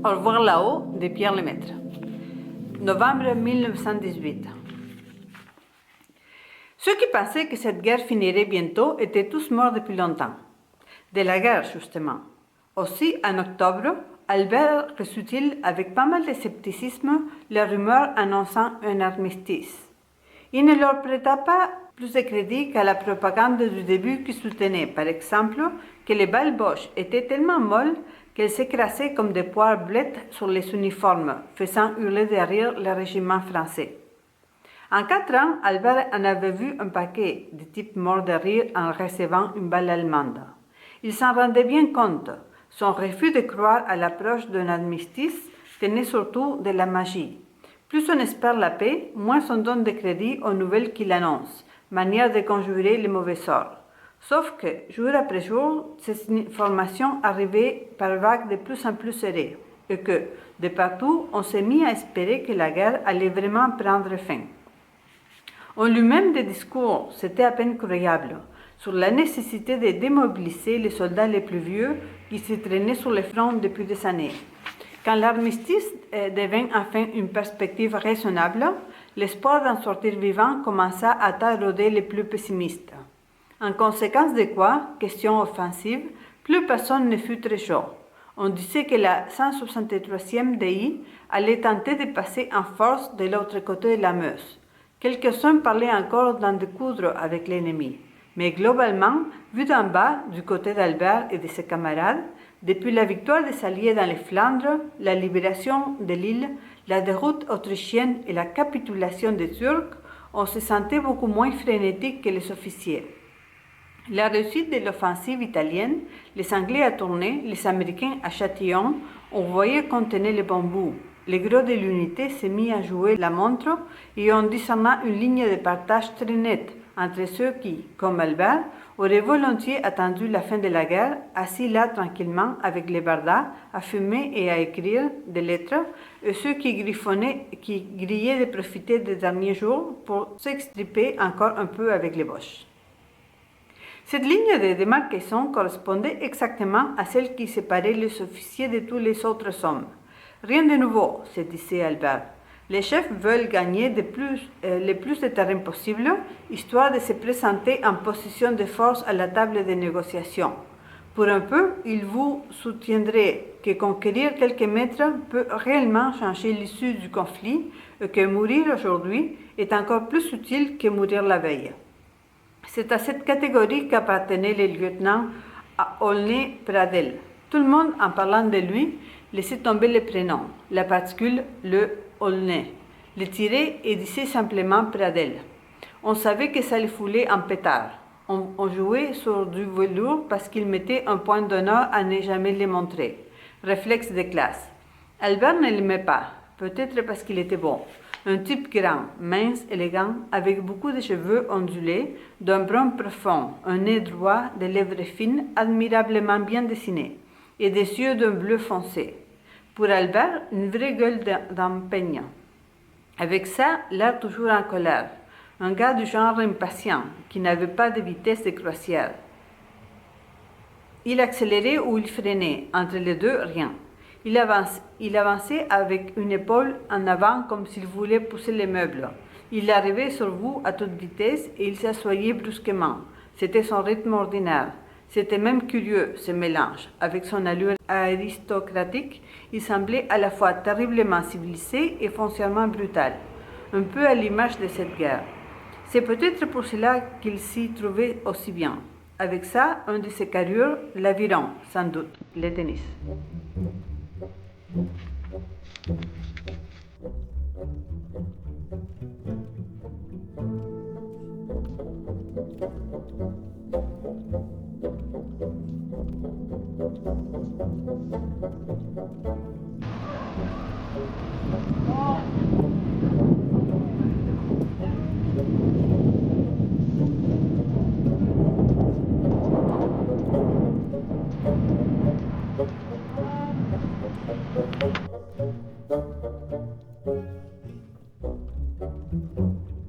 Au revoir là-haut de Pierre Lemaître. Novembre 1918. Ceux qui pensaient que cette guerre finirait bientôt étaient tous morts depuis longtemps. De la guerre, justement. Aussi, en octobre, Albert reçut-il avec pas mal de scepticisme les rumeurs annonçant un armistice. Il ne leur prêta pas plus de crédit qu'à la propagande du début qui soutenait, par exemple, que les balles Boche étaient tellement molles qu'elles s'écrasaient comme des poires blettes sur les uniformes, faisant hurler de rire le régiment français. En 4 ans, Albert en avait vu un paquet de types morts de rire en recevant une balle allemande. Il s'en rendait bien compte. Son refus de croire à l'approche d'un armistice tenait surtout de la magie. Plus on espère la paix, moins on donne de crédit aux nouvelles qu'il annonce, manière de conjurer les mauvais sorts. Sauf que, jour après jour, ces informations arrivaient par vagues de plus en plus serrées, et que, de partout, on s'est mis à espérer que la guerre allait vraiment prendre fin. En lui-même des discours, c'était à peine croyable, sur la nécessité de démobiliser les soldats les plus vieux qui se traînaient sur le front depuis des années. Quand l'armistice devint enfin une perspective raisonnable, l'espoir d'en sortir vivant commença à tarauder les plus pessimistes. En conséquence de quoi, question offensive, plus personne ne fut très chaud. On disait que la 163e DI allait tenter de passer en force de l'autre côté de la Meuse. Quelques-uns parlaient encore d'en découdre avec l'ennemi. Mais globalement, vu d'en bas, du côté d'Albert et de ses camarades, depuis la victoire des Alliés dans les Flandres, la libération de l'île, la déroute autrichienne et la capitulation des Turcs, on se sentait beaucoup moins frénétique que les officiers. La réussite de l'offensive italienne, les Anglais à Tournai, les Américains à Châtillon, on voyait qu'on tenait le bon bout. Le gros de l'unité s'est mis à jouer la montre et on discerna une ligne de partage très nette entre ceux qui, comme Albert, auraient volontiers attendu la fin de la guerre, assis là tranquillement avec les bardas, à fumer et à écrire des lettres, et ceux qui grillaient de profiter des derniers jours pour s'extriper encore un peu avec les Boches. Cette ligne de démarcation correspondait exactement à celle qui séparait les officiers de tous les autres hommes. Rien de nouveau, se disait Albert. Les chefs veulent gagner le plus de terrain possible, histoire de se présenter en position de force à la table des négociations. Pour un peu, il vous soutiendrait que conquérir quelques mètres peut réellement changer l'issue du conflit et que mourir aujourd'hui est encore plus utile que mourir la veille. C'est à cette catégorie qu'appartenait le lieutenant Aulnay-Pradel. Tout le monde, en parlant de lui, laissait tomber le prénom, la particule, le Aulnay, le tirait et disait simplement Pradel. On savait que ça le foulait en pétard. On jouait sur du velours parce qu'il mettait un point d'honneur à ne jamais le montrer. Réflexe de classe. Albert ne l'aimait pas, peut-être parce qu'il était bon. Un type grand, mince, élégant, avec beaucoup de cheveux ondulés, d'un brun profond, un nez droit, des lèvres fines, admirablement bien dessinées, et des yeux d'un bleu foncé. Pour Albert, une vraie gueule d'empeigne. Avec ça, l'air toujours en colère. Un gars du genre impatient, qui n'avait pas de vitesse de croisière. Il accélérait ou il freinait, entre les deux, rien. Il avançait avec une épaule en avant comme s'il voulait pousser les meubles. Il arrivait sur vous à toute vitesse et il s'assoyait brusquement. C'était son rythme ordinaire. C'était même curieux, ce mélange. Avec son allure aristocratique, il semblait à la fois terriblement civilisé et foncièrement brutal. Un peu à l'image de cette guerre. C'est peut-être pour cela qu'il s'y trouvait aussi bien. Avec ça, un de ses carrures, l'aviron, sans doute, le tennis.